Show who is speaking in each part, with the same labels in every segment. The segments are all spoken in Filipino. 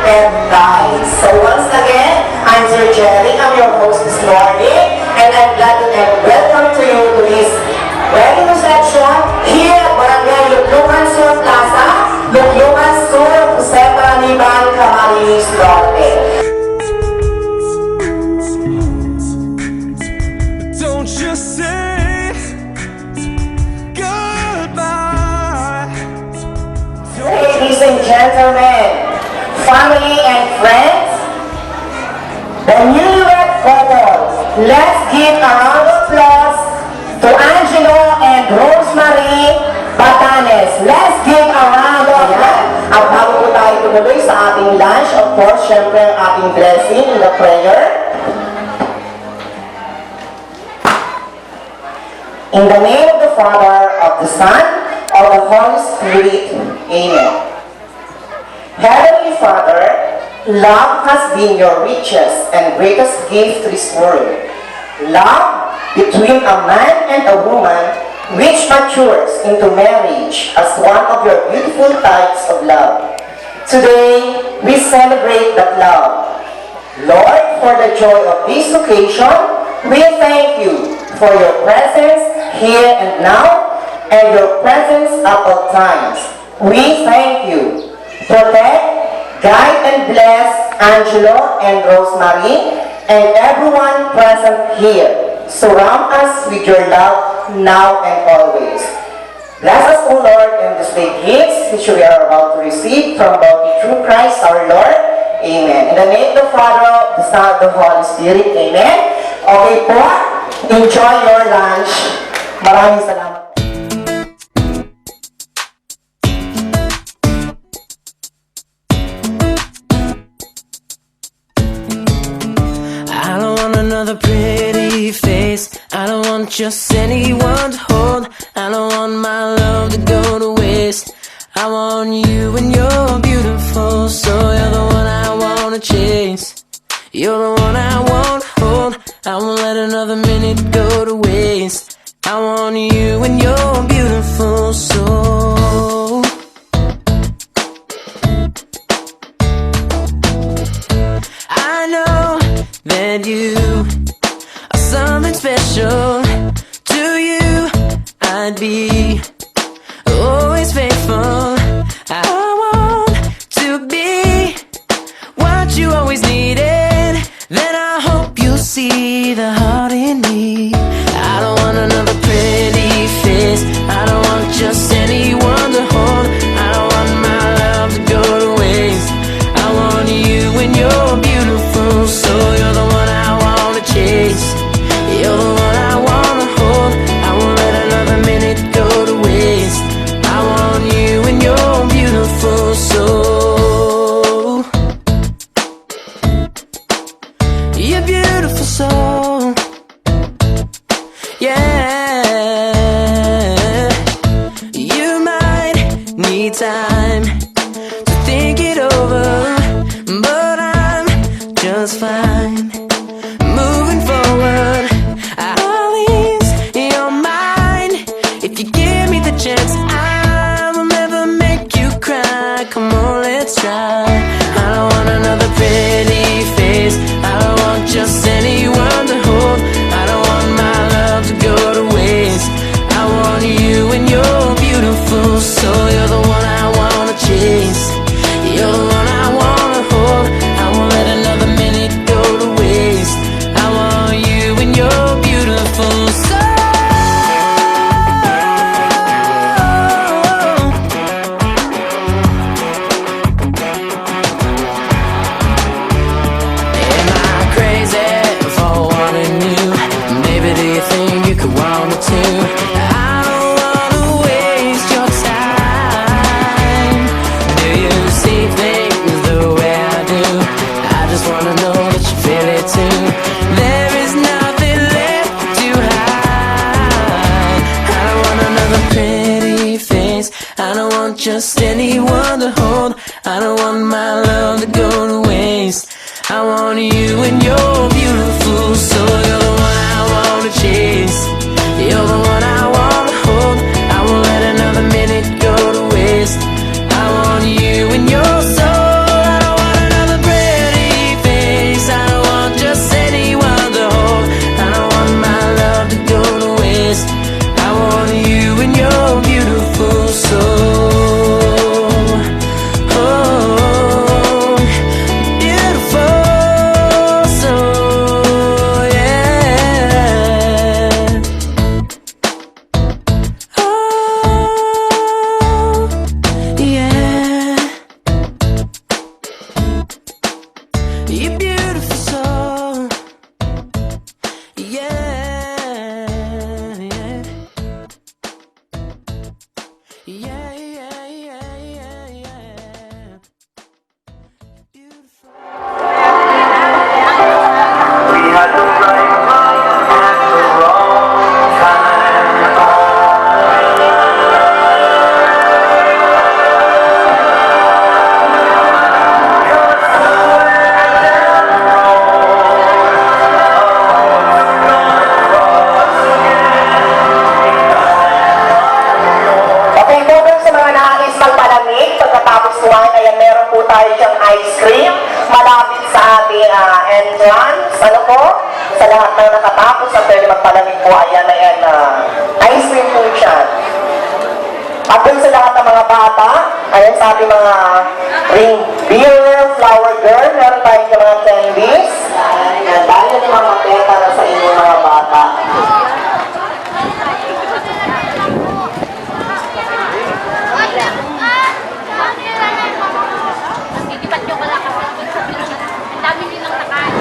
Speaker 1: met guys. So once again, I'm Sir Jerry. I'm your host this morning. And I'm glad to welcome to you to this wedding reception here at Barangay Lukluman Sur Plaza, Lukluman Sur, Jose Paniban, Camarines Norte.
Speaker 2: Don't just say goodbye.
Speaker 1: Ladies and gentlemen, family and friends, the newlywed couple, let's give a round of applause to Angelo and Rosemary Batanes. Let's give a round of applause. At bago po tayo tumuloy sa ating lunch, of course, syempre ang ating blessing in the prayer. In the name of the Father, of the Son, of the Holy Spirit. Amen. Heavenly Father, love has been your richest and greatest gift to this world. Love between a man and a woman which matures into marriage as one of your beautiful types of love. Today, we celebrate that love. Lord, for the joy of this occasion, we thank you for your presence here and now, and your presence at all times. We thank you. Protect, guide, and bless Angelo and Rosemary and everyone present here. Surround us with your love now and always. Bless us, O Lord, in this day gifts which we are about to receive from God through Christ our Lord. Amen. In the name of the Father, the Son, and the Holy Spirit. Amen. Okay po, enjoy your lunch. Maraming salamat.
Speaker 3: I don't want another pretty face. I don't want just anyone to hold. I don't want my love to go to waste. I want you and you're beautiful, so you're the one I wanna chase. You're the one I wanna hold. I won't let another minute go to waste. I want you and you're beautiful, so I know that you are something special. To you, I'd be always faithful. I want to be what you always needed. Then I hope you'll see the heart in me. I don't want another pretty face. I don't want just anyone to hold. I don't want my love to go to waste. I want you and you're beautiful, so you're the one I wanna chase. You're the one I wanna hold. I won't let another minute go to waste. I want you and you're beautiful, so you're beautiful, so yeah. You might need time to think it over, but I'm just fine. Moving forward, I'll ease your mind. If you give me the chance, I will never make you cry. Come on, let's try. I don't want another pretty face. I don't want just anyone to hold. I don't want my love to go to waste. I want you and you're beautiful, so you're the one I wanna chase. You're the one I wanna hold. I won't let another minute go to waste. I want you and you're beautiful, so am I crazy for wanting you? Maybe do you think you could want me too? I don't wanna waste your time. Do you see things the way I do? I just wanna know that you feel it too. There is nothing left to hide. I don't want another pretty face. I don't want just anyone to hold. I don't want my love to go to waste. I want you and you're beautiful, so you're the one I wanna chase. You're the one I wanna hold. I won't let another minute go to waste. I want you and your soul. I don't want another You're beautiful soul. Yeah, yeah. Yeah, yeah, yeah, yeah, yeah. Beautiful.
Speaker 4: We had the right mind at the wrong time.
Speaker 1: Okay po dun sa mga nais magpalamig, pagkatapos kumain, ayan meron po tayo diyang ice cream malapit sa ating entrance. Ano po? Sa lahat ng nakatapos at pwede magpalamig po, ayan, ice cream po siya. At dun sa lahat ng mga bata, ayan sa ating mga ring beer, flower girl, meron tayo diyang mga candies. Ayan, dahil yung mga peta na sa inyong mga bata.
Speaker 5: Titipat yung wala kasi. Ang dami nilang nakain.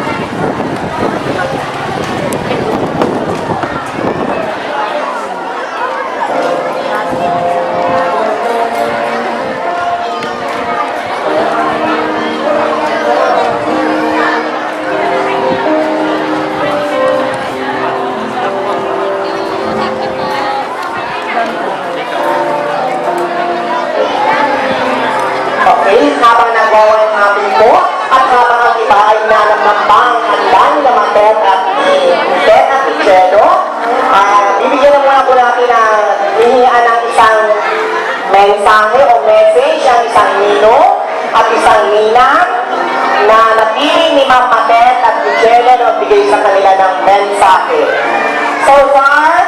Speaker 1: Okay, habang nagawa natin po, at habang ang iba ay nanamnambang handang lamatet at itet at ichedo, bibigyan na muna po natin na hihingaan ng isang mensahe o message ang isang nino at isang nina na napili ni Ma'am Matet at Michelle na magbigay sa kanila ng mensahe. So far,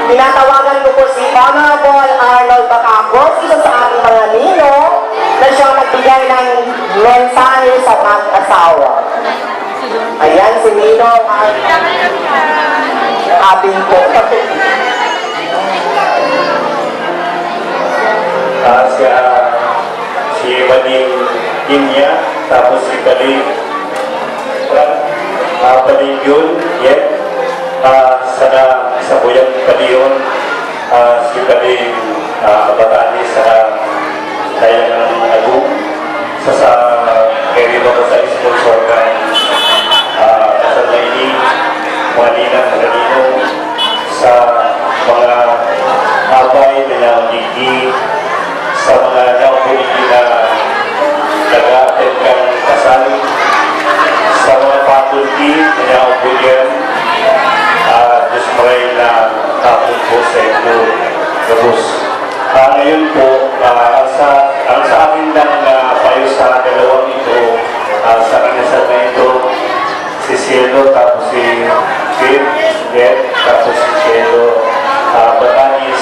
Speaker 1: tinatawagan ko po si Honorable Arnold Bacacos, isa sa ating mga nino, na siyang nagbigay ng mensahe sa mag-asawa. Ayan, si Ninong ating po.
Speaker 6: Si Baling Inya, tapos si Baling Baling yun, sa Buyang Paliyon, si Baling Batanis, kaya ng Agu, sa Kerino ko sa sponsor ka, sa Laini, mga ninang Magalino, sa mga abay na Gigi, sa mga naupuligi na nag-a-attend kang kasal, sa mga faculty na naupulyan, Diyos maray na tapon po sa ito, Gabus. Ngayon po, ang sa akin lang na payo sa dalawang ito, sa kinasal na ito, si Cielo, tapos si Phil, tapos si Cielo, Batanis,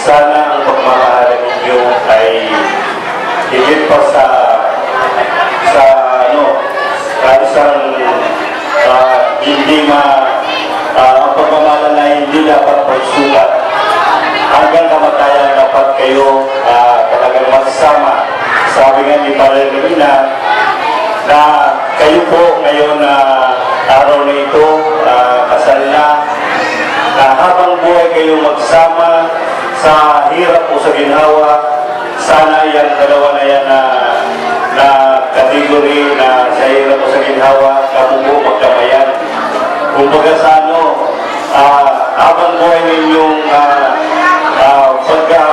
Speaker 6: sana ang pagmamahalan ninyo ay higit pa sa isang hindi ang pagmamahalan na hindi dapat magsulat. Hanggang kamatayan dapat kayo talagang magsama. Sabi nga ni Parelimina na kayo po ngayon na araw na ito, kasal na habang buhay kayo magsama sa hirap o sa ginhawa, sana yung dalawa na yan na category na sa hirap o sa ginhawa, kamu po magkamayan. Kung baga sa habang buhay ninyong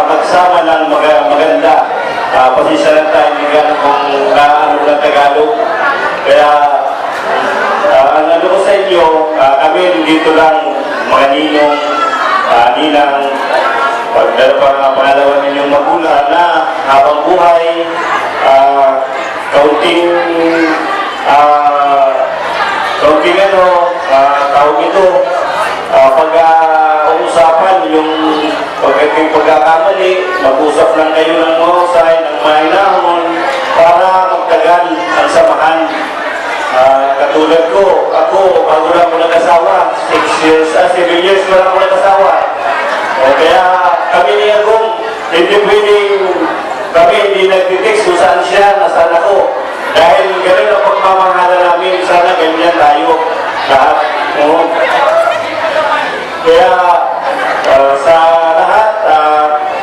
Speaker 6: magsama ng maganda, pasisya lang tayo hindi gano'n kung naano ng Tagalog. Kaya ang ano ko sa inyo, kami dito lang mga ninong, ninang, pangalawa ninyong magulang na habang buhay, kaunting tawag ito, pag-uusapan yung pagkakamali, mag-usap lang kayo ng mahusay, ng mahinahon, para magtagal ang samahan. Katulad ko, ako, bago lang ako nag-asawa, 7 years ko lang ako nag-asawa. Kaya kami ni Agong, hindi pwedeng kami hindi nag-text kung saan siya, nasaan ako. Dahil ganun ako Kaya sa lahat,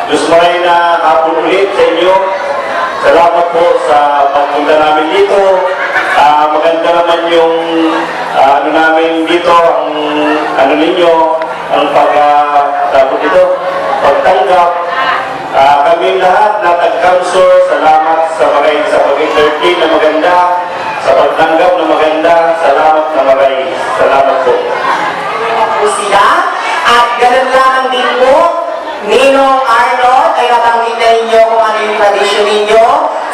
Speaker 6: Diyos maray na hapon ulit sa inyo. Salamat po sa pagpunta namin dito. Maganda naman yung ano namin dito, ang ano ninyo, ang pagtanggap. Kami lahat na tag-council, salamat sa maray sa pag-entertain na maganda, sa pagtanggap na maganda, salamat na maray. Salamat po.
Speaker 1: Po sila. At ganun lamang din po, Ninong Arnold, ay natanggit na ninyo kung ano yung tradisyon ninyo.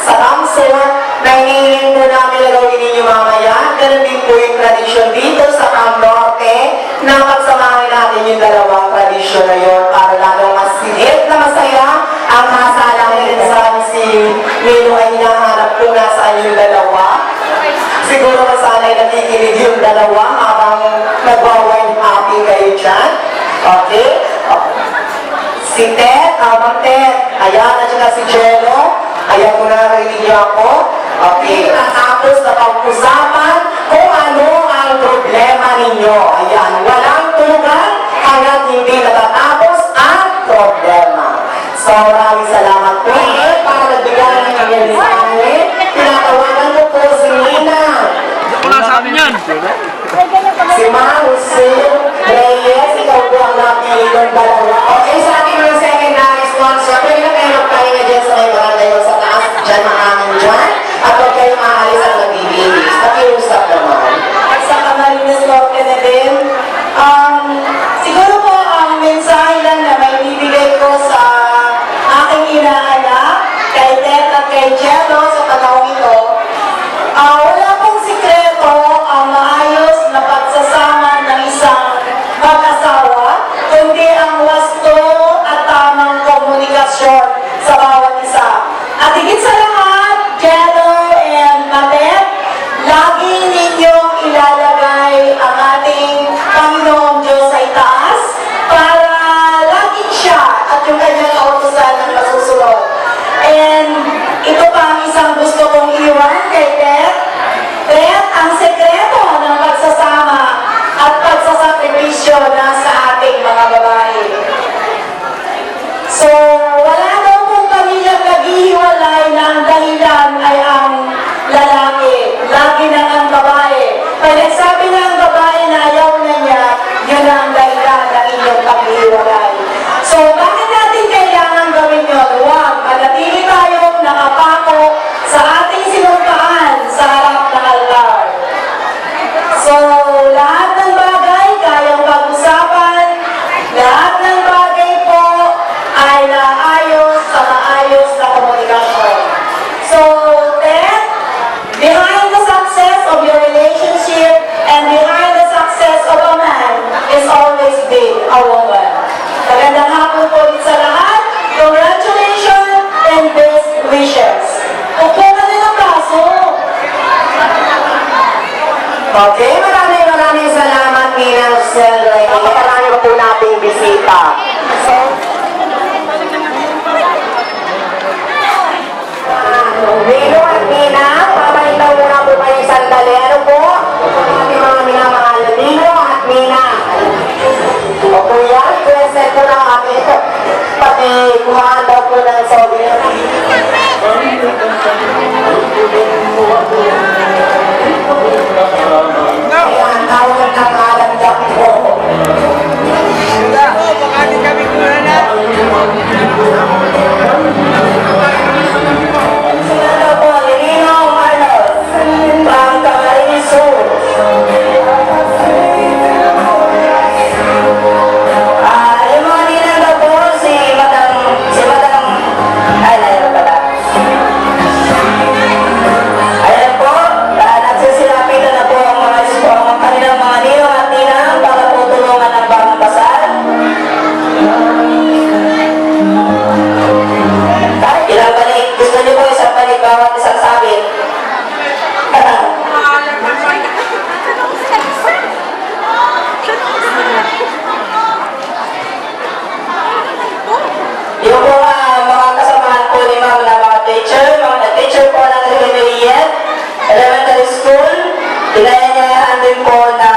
Speaker 1: Sa Ramsor, na hinihiling po namin na gawin ninyo mamaya. Ganun din po yung tradisyon dito sa Camp Norte, na pagsamahin natin yung dalawang tradisyon na yun para lalong mas sigit na masaya ang masalang din sa si Ninong ay hinahanap kung nasaan yung dalawa. Siguro masana'y nakikinig yung dalawa habang nagwa-wine happy kayo dyan. Okay? Si Ted, Ma'am Ted, ayan, at saka si Jello, ayan ko na narinig niyo ako. Okay, natapos na pag-usapan kung ano ang problema ninyo. Ayan, walang tulugan hanggat hindi natatapos ang problema. So, maraming salamat po. Para nagbigay ng kanyang mensahe, tinatawagan ko po si Nina.
Speaker 2: Wala sa amin yan.
Speaker 1: Si Ma'am Hussein Reyes, ikaw po ang napili ng dalawa. Okay, sa ating mga secondary sponsor, pwede na kayo magpahinga dyan sa may barangay o sa taas, dyan maangin dyan. At huwag kayong aalis at nagbibilis. Pakiusap naman. At sa Camarines Norte na din, siguro po ang mensahe lang na may bibigay ko sa aking inaanak, kay Ted at kay Jello sa panahon ito, wala pong sikreto ang maayos na pagsasama ng isang mag-asawa, kundi ang wasto at tamang komunikasyon sa bawat isa. At higit sa lahat, Jello and Matet, lagi ninyong ilalagay ang ating Panginoong Diyos sa itaas para laging siya at yung kanyang kautusan ang masusunod. And ito pa ang isang gusto kong iwan kay Ted. Ted, ang sekreto ng pagsasama at pagsasakripisyo na sa ating mga babae. So, wala daw pong pamilyang naghihiwalay na ang dahilan ay ang lalaki. Lagi na ang babae. Pag nagsabi na ang babae na ayaw na niya, yun ang dahilan ng inyong paghihiwalay. So, bakit natin kailangan gawin yun? Huwag, manatili tayong nakapako sa ating sinumpaan sa harap ng altar. So, lahat ng bagay kayang pag-usapan, lahat ng bagay po ay naayos sa maayos na komunikasyon. So, Ted, behind the success of your relationship and behind the success of a man is always been a woman. Magandang hapon po sa lahat. Congratulations and best wishes. Upo ka na ng baso. Okay, maraming salamat, Nina Selray. Marami pa po nating bisita. Nino at Nina, pabalitan muna po kayo sandali. Ano po? Ating mga minamahal na Nino at Nina. O kuya, requested po na kami. Pati kuhaan daw po ng souvenir. Ayan, tawag ng alagdak po. Sino po, Nino Arnold, from Camarines Sur. Yung mga ninang daw po, si Madam, ay, nalang pala. Ayan po, nagsisilapitan na po ang mga kanilang mga ninong at ninang para po tulungan ang bagong kasal. Kahit ilang balik, gusto niyo po isang balik bawat isang sabit. Yung po mga kasamahan po ni Ma'am na mga teacher po ng Remedial Elementary School, inayayaan din po na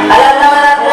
Speaker 1: alam naman natin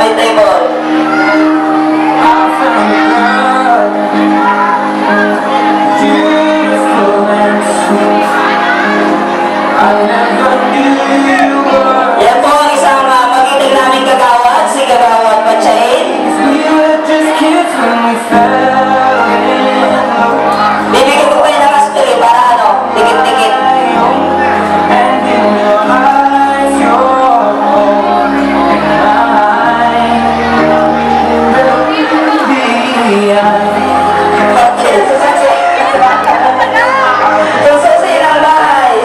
Speaker 1: Side table. Yan po ang isang magiting namin kagawad, si Kagawad Pachain. Bibigyan ko kayo ng astoy para ano, tikit-tikit. Sususi ng bahay.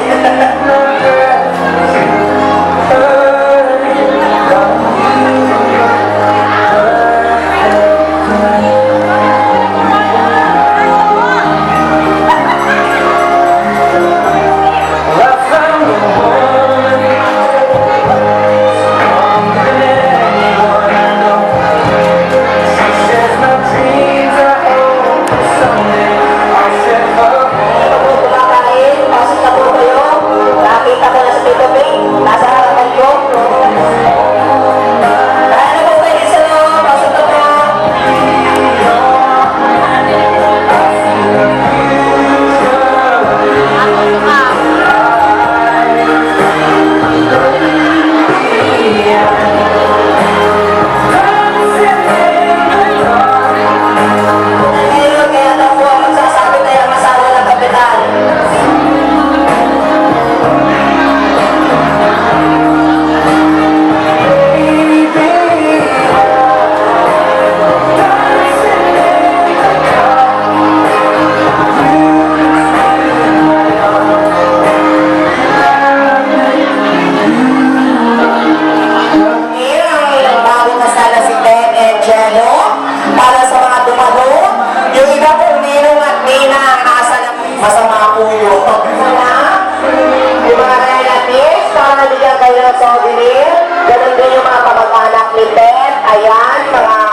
Speaker 1: Kumakain, pasok na po kayo. Nakita ko na sa Tito Ping, nasa harapan ko. Kaya na po kayo sa loob, pasok na po. Ngayon, kaya daw po ang magsasabi na yung asawa ng kapitan. Ngayon, bago kasala si Ted and Jello, para sa mga dumalo, yung iba po Ninong at Nina ang nasa ng masama po yun. Yung mga relatives, para nabigyan kayo ng souvenir, ganun din yung mga kamag-anak ni Ted, ayan, mga